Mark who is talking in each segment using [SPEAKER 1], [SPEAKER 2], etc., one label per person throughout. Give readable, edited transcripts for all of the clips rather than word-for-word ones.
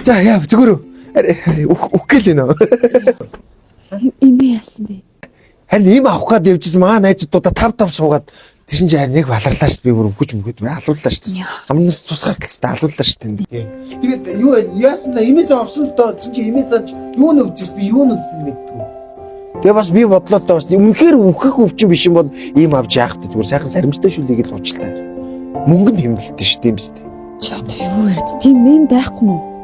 [SPEAKER 1] За яа зүгээр үхгээл нэ.
[SPEAKER 2] Имээ яасан бэ?
[SPEAKER 1] Харин ийм авах гээд явжсэн маа найзуудаа тав суугаад тийшин чинь харин яг баларлаа шүү дээ. Би бүр өгөж мөгөд алууллаа шүү дээ. Амнаас тусгаар талцтай алууллаа шүү дээ. Тэгээд юу яасан да имээсээ орсон доо чи имээсээ юу нөвцөс би юу нөвцөн мэдтгүү. Тэгээ бас би бодлоо доо бас үнэхээр үхэх өвчин биш юм бол ийм авч яах вэ? Зүгээр сайхан саримжтай шүлийгэл уучлаа. Мөнгөнд хэмнэлтэн шүү дээ юм бэ?
[SPEAKER 2] Чи одоо юу яриад? Тийм юм байхгүй мó?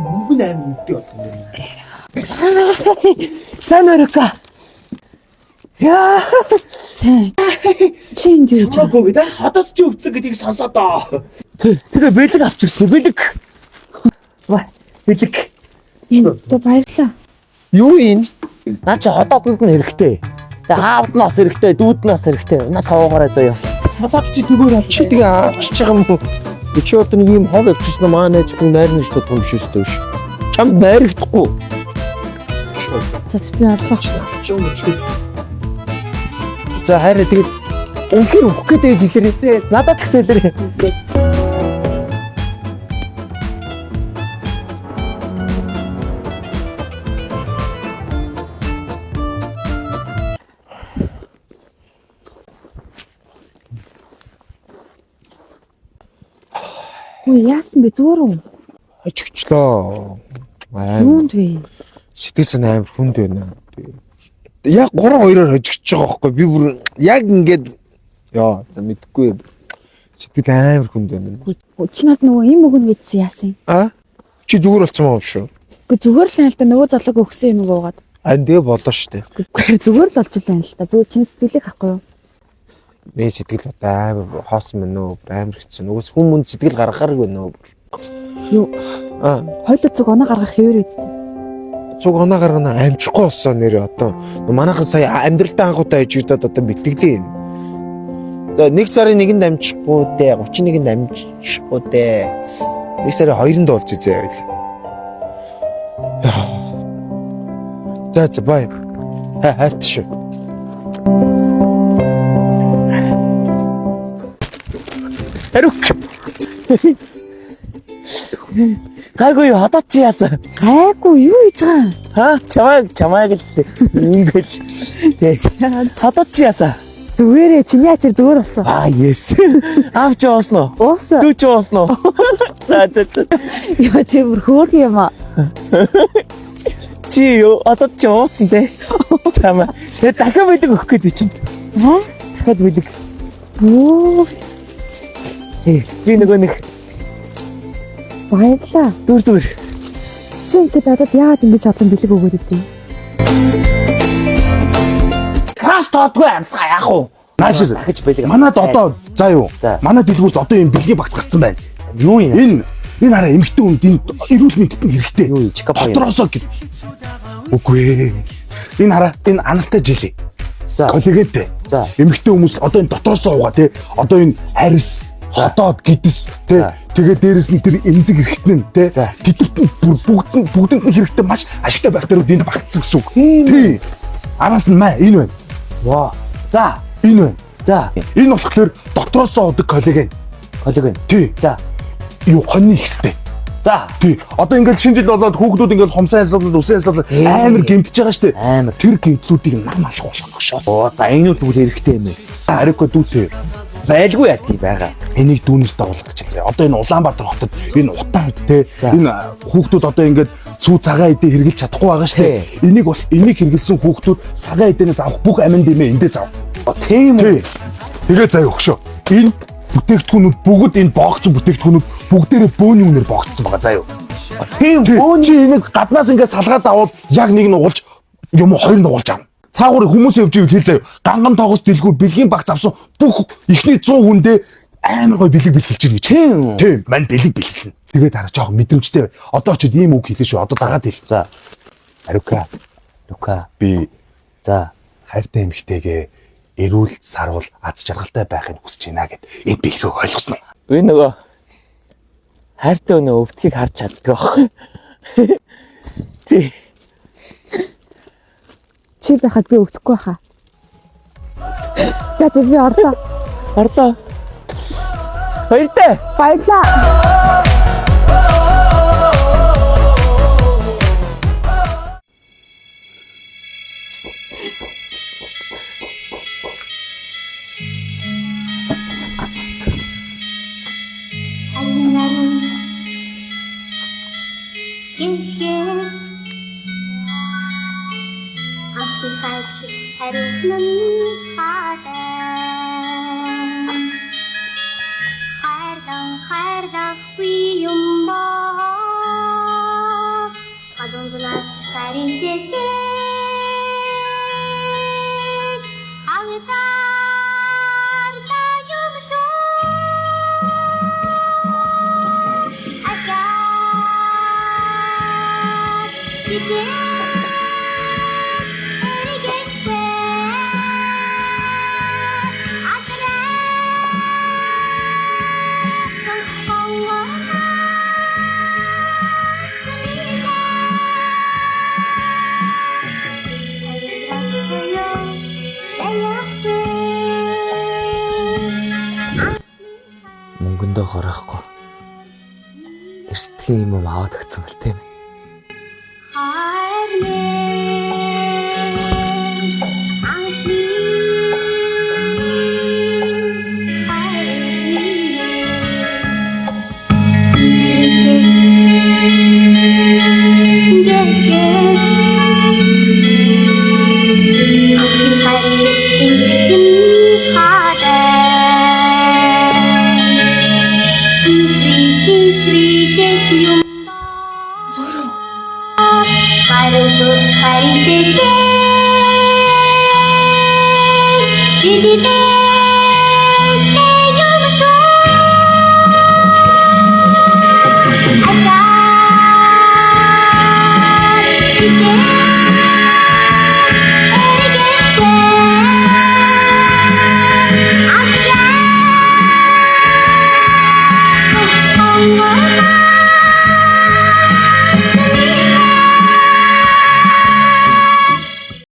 [SPEAKER 1] Мөнгө аим үнэтэй болох юм.
[SPEAKER 3] Сайн өрөка. Яа.
[SPEAKER 2] Сайн. Чи энд юу гэж
[SPEAKER 3] Чамаагүй да? Хадад чи өвцөн гэдгийг сонсоо доо. Тэгээ бэлэг авчихсан. Бэлэг. Ва, бэлэг.
[SPEAKER 2] За баярлаа.
[SPEAKER 3] Юу юм? Наа чи ходоодод нь хэрэгтэй. Тэгээ хаавд нь бас хэрэгтэй, дүүд нь бас хэрэгтэй. Наа таваагаараа заяа. Цацаад чи тэгөр авч
[SPEAKER 1] Тэгээ авчиж байгаа юм уу? Чи одоо нэг юм хол авчихсан маа найз хүн найрна шүү дээ том биш шүү дээ. Чамд найрагдахгүй.
[SPEAKER 2] За би орлоо.
[SPEAKER 1] За хайраа тэгээд
[SPEAKER 3] үнхээр өгөх гэдэг хэлээрээ надад ч гэсэн хэлээрээ.
[SPEAKER 2] Ой яасан бэ зүгээр үү?
[SPEAKER 1] ажигчлоо.
[SPEAKER 2] Юунд вэ?
[SPEAKER 1] Сэтгэл санаа амар хүнд байна. Яг 3-2-оор хожигч байгаа байхгүй би бүр яг ингээд яа за мэдгүй сэтгэл амар хүнд байна.
[SPEAKER 2] Чи над нөгөө юм өгнө гэдсэн яасан?
[SPEAKER 1] Чи зүгээр болцсон маа шүү.
[SPEAKER 2] Гэхдээ зүгээр л байна л да нөгөө залууг өгсөн юм уугаад.
[SPEAKER 1] Ань тэгээ болоо штэ.
[SPEAKER 2] Гэхдээ зүгээр л болж байна л да. Зүгээр чинь сэтгэлийг хахгүй юу?
[SPEAKER 1] Миний сэтгэл одоо амар хоосон мэн нөө амар хэцүү. Нөгөөс хүмүүс сэтгэл гаргахааргүй нөө.
[SPEAKER 2] Юу? Хойлоо цуг оноо гаргах хэвээр үстэ.
[SPEAKER 1] Цуг оноо гаргана амжихгүй болсон нэрээ одоо. Манайхан сая амьдралдаа анхудаа ижигдээд одоо бэлтгэлийн. Нэг сарын нэгэнд амжихгүй дээ, 31-нд амжихгүй дээ. Нэг сарын 2-нд уулзъя зэ байл. За бай. Хайрт шүү.
[SPEAKER 3] Харук. Гайгүй хадаад чи яасан?
[SPEAKER 2] Гайгүй юу хийж байгаа?
[SPEAKER 3] Чамайг л ингэл. Тэг. Хадаад чи яасан?
[SPEAKER 2] Зүгээрээ чиний ачаар зүгээр болсон.
[SPEAKER 3] Yes. Авч уусноо.
[SPEAKER 2] Уусан.
[SPEAKER 3] Дүүч уусноо. За.
[SPEAKER 2] Яа чи бүр хөөх юм аа.
[SPEAKER 3] Чи юу одоо ч ууцсан те. Чамаа. Тэгээ дахиад бэлэг өгөх гээд чи. Дахиад бэлэг.
[SPEAKER 2] Оо.
[SPEAKER 3] Би нөгөө нэг
[SPEAKER 2] баярлаа.
[SPEAKER 3] зүгээр.
[SPEAKER 2] Чи ингээд надад яагаад ингэж олон бэлэг өгөөд идэв?
[SPEAKER 3] Краш тоодгүй амсгаа яах вэ?
[SPEAKER 4] Нааш
[SPEAKER 3] дахиж бэлэг.
[SPEAKER 4] манад одоо за юу? Манай дэлгүүрт одоо юм бэлгийн багц гарцсан байна.
[SPEAKER 3] Юу юм?
[SPEAKER 4] Энэ хараа эмэгтэй хүнд энэ эрүүл мэндэд нь хэрэгтэй.
[SPEAKER 3] Юу чекап юм?
[SPEAKER 4] Дотроосоо гэв. Үгүй ээ. Энэ хараа энэ анартай жилий.
[SPEAKER 3] За.
[SPEAKER 4] Коллегентэй.
[SPEAKER 3] За.
[SPEAKER 4] Эмэгтэй хүмүүс одоо энэ дотроосоо уугаа тий. Одоо энэ харис хотоод гидс тий. Тэгээ дээрэс нь тэр эмзэг хэрэгтэн тий. Тэдэрт нь бүгдэнд нь хэрэгтэй маш ашигтай бактериуд энд багтсан гэсэн үг. Тий. Араас нь маа энэ байна.
[SPEAKER 3] Ваа. За.
[SPEAKER 4] Энэ байна.
[SPEAKER 3] За.
[SPEAKER 4] Энэ болохоор дотроосоо удаг коллеген. Тий.
[SPEAKER 3] За.
[SPEAKER 4] Юу хоньны ихстэй.
[SPEAKER 3] За.
[SPEAKER 4] Тий. Одоо ингээд шинэ жил болоод хүүхдүүд ингээд хомсоо ажиллаад усан ажиллаад амар гэмтэж байгаа штэ.
[SPEAKER 3] Амар.
[SPEAKER 4] Тэр гэмтлүүдийг нам алах болгох шоо.
[SPEAKER 3] Оо за энэ үл хэрэгтэй юм ээ.
[SPEAKER 4] Арико дүүтэй.
[SPEAKER 3] Байлгүй яадаг байгаа.
[SPEAKER 4] Энийг дүүнээс дагуулах гэж байна. Одоо энэ Улаанбаатар хотод энэ утаан те энэ хүүхдүүд одоо ингээд цүү цагаан эдээ хэрглэж чадахгүй байгаа штэ. Энийг хэрглэсэн хүүхдүүд цагаан эдэнээс авах бүх амин дэмээ эндээс ав.
[SPEAKER 3] Тийм үү.
[SPEAKER 4] Тэгээ заяа өгшөө. Энэ бүтээгдэхүүнүүд бүгд энэ боогцсон бүтээгдэхүүнүүд бүгдээрээ бөөний үнээр боогдсон байгаа заяа.
[SPEAKER 3] Тийм
[SPEAKER 4] бөөний энийг гаднаас ингээд салгаад аваад яг нэг нь угуулж юм уу хоёр нь угуулж авна. Цаагаарыг хүмүүсээ явж ивэл хэл заяа. Ганган тоогоос дэлгүүр бэлгийн багц авсан бүх ихний 100 хүндээ амар гой бэлэг бэлгэлж ирнэ гэж. Тийм. Мань бэлэг бэлгэлнэ. Тэгээд дараа жоохон мэдрэмжтэй. Одоо ч ийм үг хэлээ шүү. Одоо дагаад хэл.
[SPEAKER 3] За.
[SPEAKER 4] Люка. Би
[SPEAKER 3] за
[SPEAKER 4] хайртай эмэгтэйгээ эрүүл сарвал аз жаргалтай байхыг хүсэж байна гэд энэ бэлгийг ойлгосноо.
[SPEAKER 3] Би нөгөө хайртай өнөө өвдгийг харж чаддаг баг. Тий.
[SPEAKER 2] Чи байхад би өгдөхгүй хаа. За би орлоо.
[SPEAKER 3] Баяртай.
[SPEAKER 2] Баярлаа.
[SPEAKER 3] Мөнгөндөө хорохгүй. Эрсдлийн юм аваад өгсөн мэл тийм.
[SPEAKER 5] Did